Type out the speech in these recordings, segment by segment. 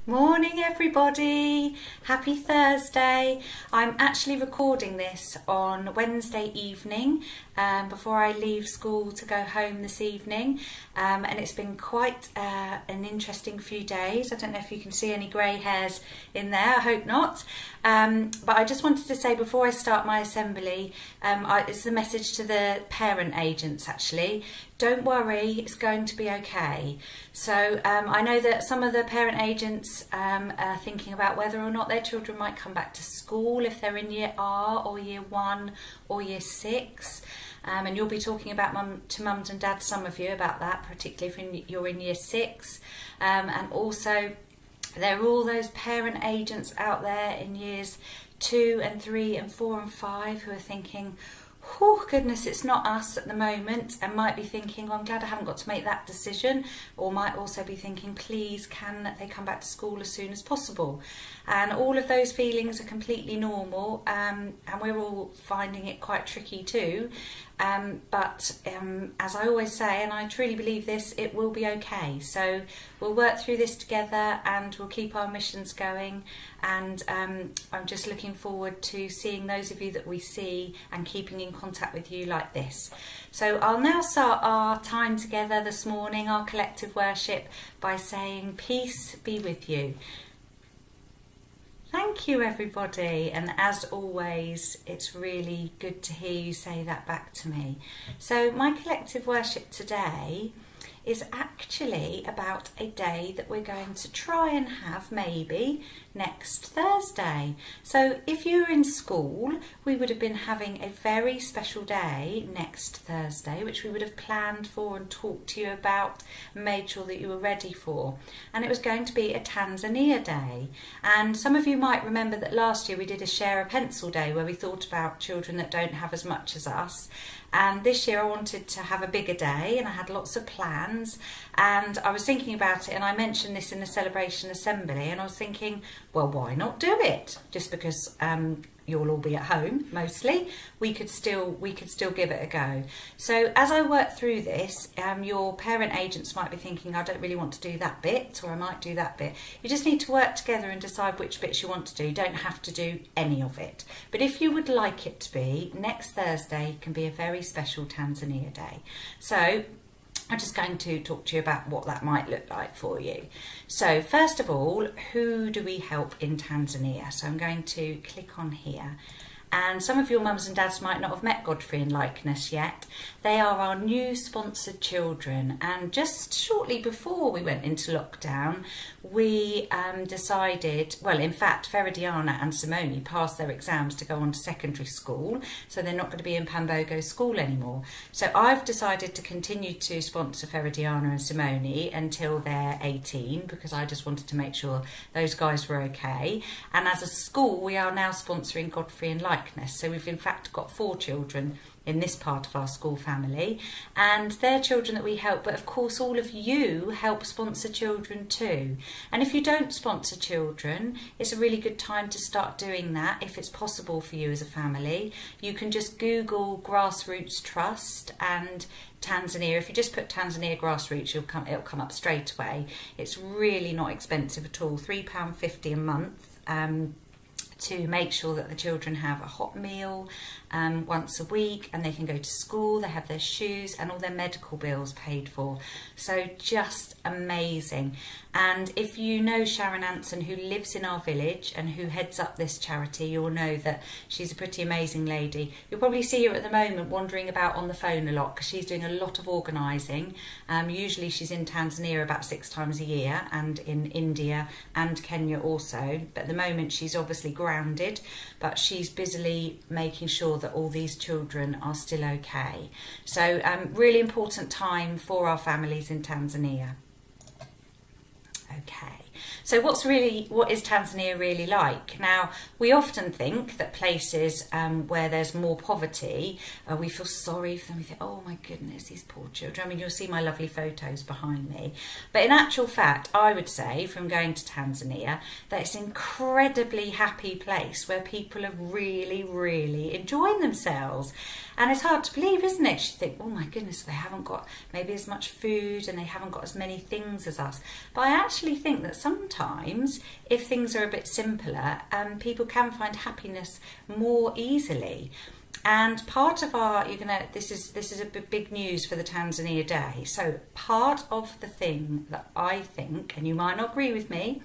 Morning everybody, happy Thursday. I'm actually recording this on Wednesday evening before I leave school to go home this evening, and it's been quite an interesting few days. I don't know if you can see any grey hairs in there, I hope not, but I just wanted to say before I start my assembly, it's a message to the parent agents actually. Don't worry, it's going to be okay. So I know that some of the parent agents are thinking about whether or not their children might come back to school if they're in year R or year 1 or year 6. And you'll be talking about to mums and dads, some of you, about that, particularly if you're in year 6. And also there are all those parent agents out there in years 2 and 3 and 4 and 5 who are thinking, oh goodness, it's not us at the moment, and might be thinking, well, I'm glad I haven't got to make that decision, or might also be thinking, please can they come back to school as soon as possible. And all of those feelings are completely normal, and we're all finding it quite tricky too, but as I always say, and I truly believe this, it will be okay. So we'll work through this together and we'll keep our missions going, and I'm just looking forward to seeing those of you that we see and keeping in contact with you like this. So I'll now start our time together this morning, our collective worship, by saying peace be with you. Thank you everybody, and as always it's really good to hear you say that back to me. So my collective worship today is actually about a day that we're going to try and have maybe next Thursday. So if you were in school, we would have been having a very special day next Thursday, which we would have planned for and talked to you about, made sure that you were ready for. And it was going to be a Tanzania day. And some of you might remember that last year we did a Share a Pencil Day where we thought about children that don't have as much as us. And this year I wanted to have a bigger day, and I had lots of plans, and I was thinking about it, and I mentioned this in the celebration assembly, and I was thinking, well, why not do it? Just because you'll all be at home mostly, we could still give it a go. So as I work through this, your parent agents might be thinking, I don't really want to do that bit, or I might do that bit. You just need to work together and decide which bits you want to do. You don't have to do any of it, but if you would like it to be, next Thursday can be a very special Tanzania day. So I'm just going to talk to you about what that might look like for you. So first of all, who do we help in Tanzania? So I'm going to click on here. And some of your mums and dads might not have met Godfrey and Likeness yet. They are our new sponsored children, and just shortly before we went into lockdown, we decided, well, in fact, Ferediana and Simone passed their exams to go on to secondary school, so they're not going to be in Pambogo school anymore. So I've decided to continue to sponsor Ferediana and Simone until they're 18, because I just wanted to make sure those guys were okay. And as a school, we are now sponsoring Godfrey and Likeness. So we've in fact got 4 children in this part of our school family, and they're children that we help, but of course all of you help sponsor children too. And if you don't sponsor children, it's a really good time to start doing that if it's possible for you as a family. You can just Google Grassroots Trust and Tanzania. If you just put Tanzania Grassroots, it'll come up straight away. It's really not expensive at all, £3.50 a month. To make sure that the children have a hot meal once a week, and they can go to school, they have their shoes and all their medical bills paid for. So just amazing. And if you know Sharon Anson, who lives in our village and who heads up this charity, you'll know that she's a pretty amazing lady. You'll probably see her at the moment wandering about on the phone a lot, because she's doing a lot of organising. Usually she's in Tanzania about 6 times a year, and in India and Kenya also, but at the moment she's obviously grounded, but she's busily making sure that all these children are still okay. So really important time for our families in Tanzania. Okay, so what is Tanzania really like? Now, we often think that places where there's more poverty, we feel sorry for them. We think, oh my goodness, these poor children. I mean, you'll see my lovely photos behind me. But in actual fact, I would say from going to Tanzania that it's an incredibly happy place where people are really, really enjoying themselves. And it's hard to believe, isn't it? You think, oh my goodness, they haven't got maybe as much food and they haven't got as many things as us. But I actually actually think that sometimes if things are a bit simpler, people can find happiness more easily. And part of our, this is a big news for the Tanzania Day. So part of the thing that I think, and you might not agree with me,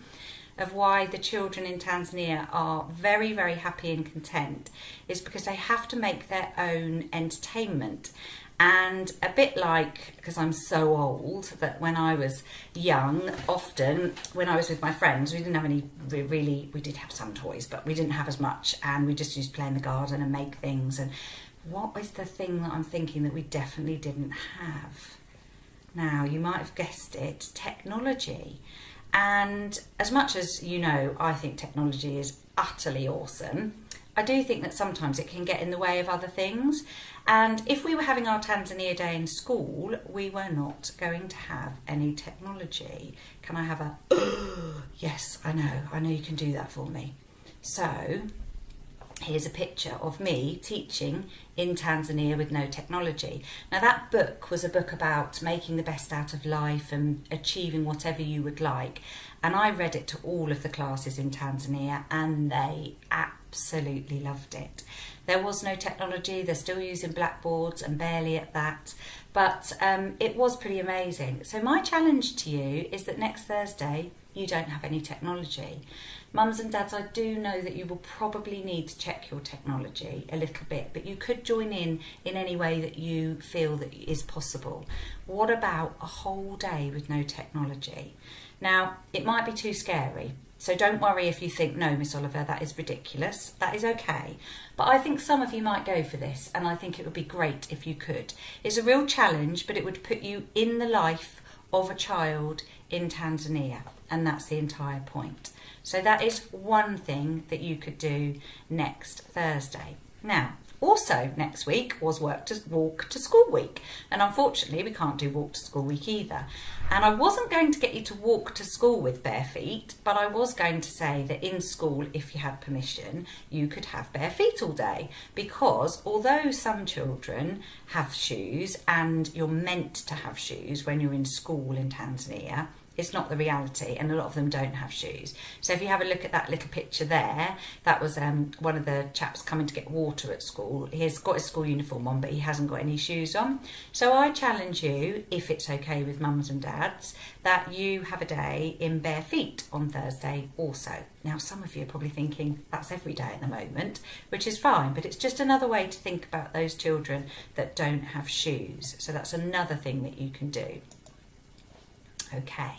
of why the children in Tanzania are very, very happy and content is because they have to make their own entertainment. And a bit like, because I'm so old, that when I was young, often when I was with my friends, we didn't have any we did have some toys, but we didn't have as much, and we just used to play in the garden and make things. And what is the thing that I'm thinking that we definitely didn't have? Now, you might have guessed it, technology. And as much as you know, I think technology is utterly awesome, I do think that sometimes it can get in the way of other thknow And if we were having our Tanzania Day in school, we were not going to have any technology. Can I have a, yes, I know you can do that for me. So here's a picture of me teaching in Tanzania with no technology. Now that book was a book about making the best out of life and achieving whatever you would like. And I read it to all of the classes in Tanzania and they absolutely loved it. There was no technology, they're still using blackboards and barely at that, but it was pretty amazing. So my challenge to you is that next Thursday you don't have any technology. Mums and dads, I do know that you will probably need to check your technology a little bit, but you could join in any way that you feel that is possible. What about a whole day with no technology? Now, it might be too scary, so don't worry if you think, no, Miss Oliver, that is ridiculous. That is okay. But I think some of you might go for this, and I think it would be great if you could. It's a real challenge, but it would put you in the life of a child in Tanzania, and that's the entire point. So that is one thing that you could do next Thursday. Now, also next week was walk to school week, and unfortunately we can't do walk to school week either. And I wasn't going to get you to walk to school with bare feet, but I was going to say that in school, if you had permission, you could have bare feet all day, because although some children have shoes and you're meant to have shoes when you're in school in Tanzania, it's not the reality, and a lot of them don't have shoes. So if you have a look at that little picture there, that was one of the chaps coming to get water at school. He's got his school uniform on, but he hasn't got any shoes on. So I challenge you, if it's okay with mums and dads, that you have a day in bare feet on Thursday also. Now, some of you are probably thinking that's every day at the moment, which is fine, but it's just another way to think about those children that don't have shoes. So that's another thing that you can do. Okay,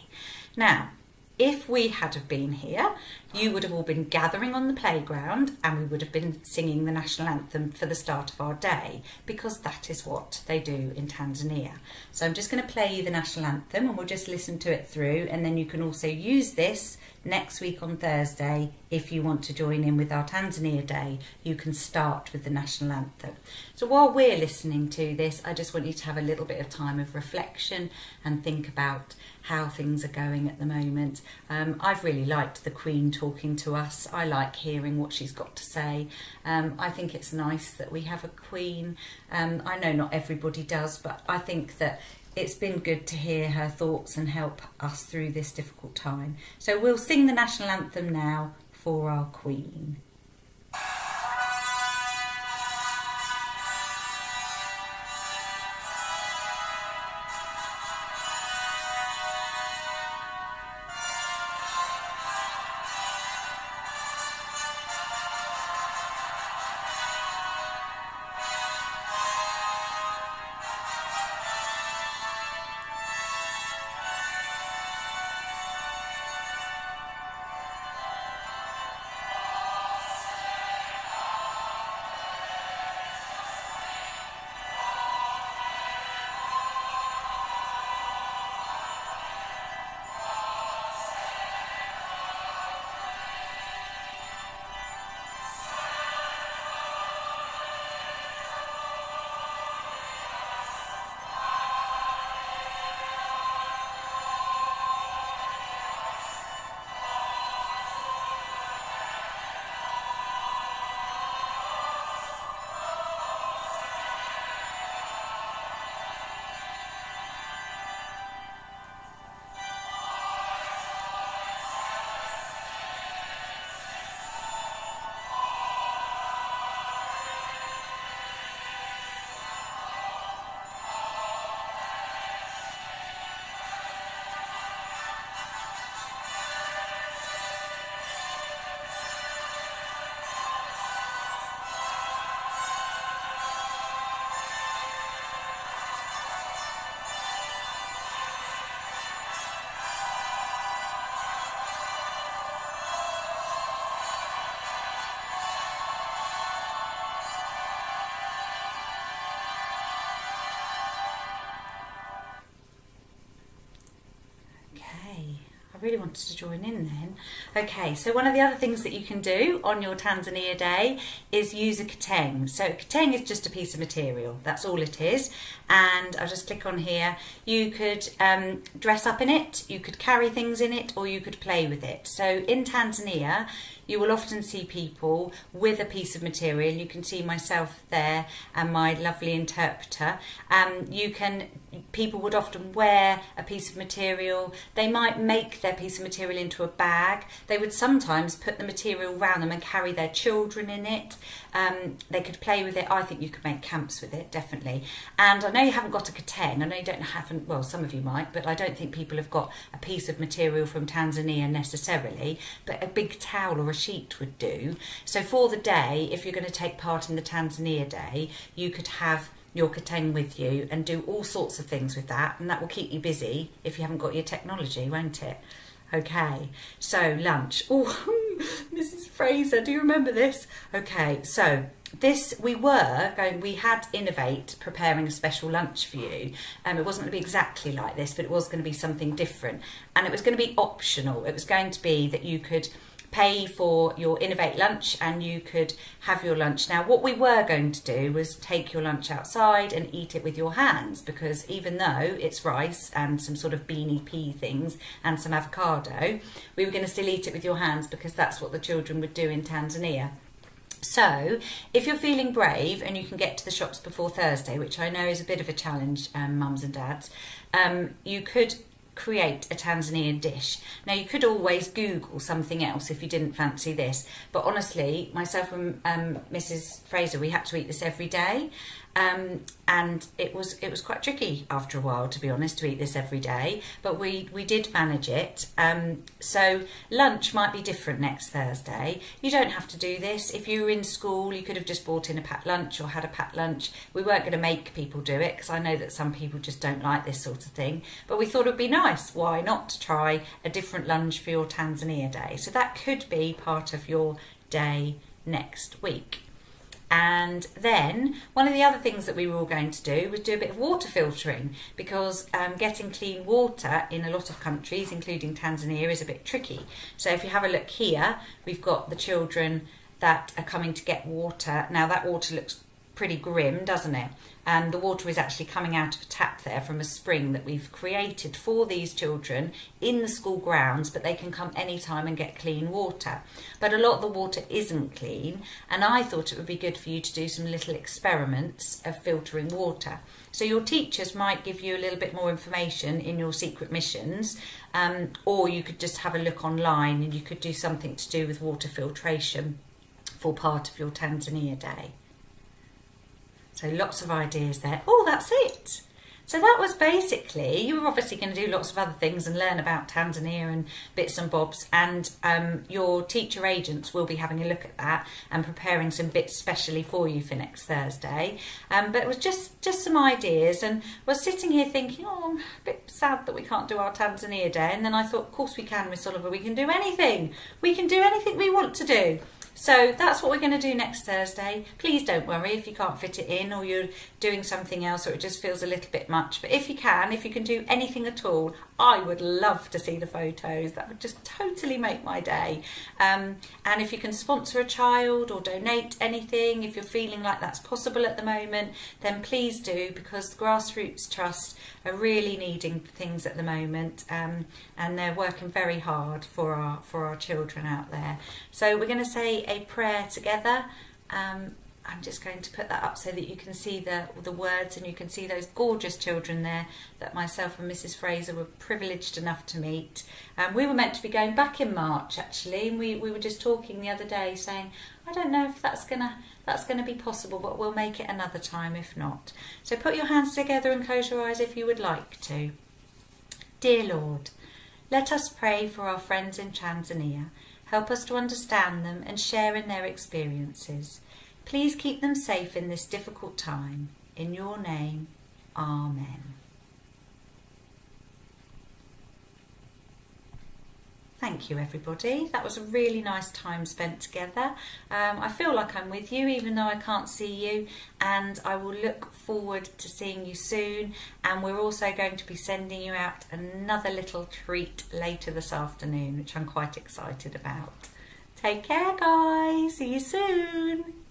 now if we had have been here, you would have all been gathering on the playground and we would have been singing the national anthem for the start of our day, because that is what they do in Tanzania. So I'm just going to play you the national anthem and we'll just listen to it through, and then you can also use this next week on Thursday. If you want to join in with our Tanzania Day, you can start with the national anthem. So while we're listening to this, I just want you to have a little bit of time of reflection and think about how things are going at the moment. I've really liked the Queen talking to us. I like hearing what she's got to say. I think it's nice that we have a Queen. I know not everybody does, but I think that it's been good to hear her thoughts and help us through this difficult time. So we'll sing the national anthem now for our Queen. wanted to join in then. Okay, so one of the other things that you can do on your Tanzania day is use a kiteng. So a kiteng is just a piece of material, that's all it is. And I'll just click on here. You could dress up in it, you could carry things in it, or you could play with it. So in Tanzania, you will often see people with a piece of material. You can see myself there and my lovely interpreter. People would often wear a piece of material. They might make their piece of material into a bag. They would sometimes put the material around them and carry their children in it. They could play with it. I think you could make camps with it, definitely. And I know you haven't got a kiteng. I know you haven't, well, some of you might, but I don't think people have got a piece of material from Tanzania necessarily, but a big towel or a sheet would do. So for the day, if you're going to take part in the Tanzania day, you could have your kiteng with you and do all sorts of things with that, and that will keep you busy if you haven't got your technology, won't it? Okay, so lunch. Oh, Mrs. Fraser, do you remember this? Okay, so this, we had Innovate preparing a special lunch for you. It wasn't going to be exactly like this, but it was going to be something different. And it was going to be optional. It was going to be that you could pay for your Innovate lunch and you could have your lunch. Now, what we were going to do was take your lunch outside and eat it with your hands, because even though it's rice and some sort of beanie pea things and some avocado, we were going to still eat it with your hands because that's what the children would do in Tanzania. So if you're feeling brave and you can get to the shops before Thursday, which I know is a bit of a challenge, mums and dads, you could create a Tanzanian dish. Now, you could always Google something else if you didn't fancy this, but honestly, myself and Mrs. Fraser, we had to eat this every day. And it was quite tricky after a while, to be honest, to eat this every day, but we did manage it. So lunch might be different next Thursday. You don't have to do this. If you were in school, you could have just bought in a packed lunch or had a packed lunch. We weren't going to make people do it because I know that some people just don't like this sort of thing, but we thought it would be nice, why not, to try a different lunch for your Tanzania day. So that could be part of your day next week. And then one of the other things that we were all going to do was do a bit of water filtering, because getting clean water in a lot of countries, including Tanzania, is a bit tricky. So if you have a look here, we've got the children that are coming to get water. Now that water looks pretty grim, doesn't it? And the water is actually coming out of a tap there from a spring that we've created for these children in the school grounds, but they can come anytime and get clean water. But a lot of the water isn't clean, and I thought it would be good for you to do some little experiments of filtering water. So your teachers might give you a little bit more information in your secret missions, or you could just have a look online and you could do something to do with water filtration for part of your Tanzania day. So lots of ideas there. Oh, that's it. So that was basically, you were obviously going to do lots of other things and learn about Tanzania and bits and bobs, and your teacher agents will be having a look at that and preparing some bits specially for you for next Thursday. But it was just some ideas, and I was sitting here thinking, oh, I'm a bit sad that we can't do our Tanzania day, and then I thought, of course we can, Miss Oliver, we can do anything. We can do anything we want to do. So that's what we're going to do next Thursday. Please don't worry if you can't fit it in, or you're doing something else, or it just feels a little bit much. But if you can do anything at all, I would love to see the photos. That would just totally make my day. And if you can sponsor a child or donate anything, if you're feeling like that's possible at the moment, then please do, because the Grassroots Trust are really needing things at the moment, and they're working very hard for our children out there. So we're going to say a prayer together. I'm just going to put that up so that you can see the words, and you can see those gorgeous children there that myself and Mrs. Fraser were privileged enough to meet. We were meant to be going back in March, actually, and we were just talking the other day saying, I don't know if that's gonna be possible, but we'll make it another time if not. So put your hands together and close your eyes if you would like to. Dear Lord, let us pray for our friends in Tanzania. Help us to understand them and share in their experiences. Please keep them safe in this difficult time. In your name, Amen. thank you everybody. That was a really nice time spent together. I feel like I'm with you even though I can't see you, and I will look forward to seeing you soon. And we're also going to be sending you out another little treat later this afternoon, which I'm quite excited about. Take care guys, see you soon.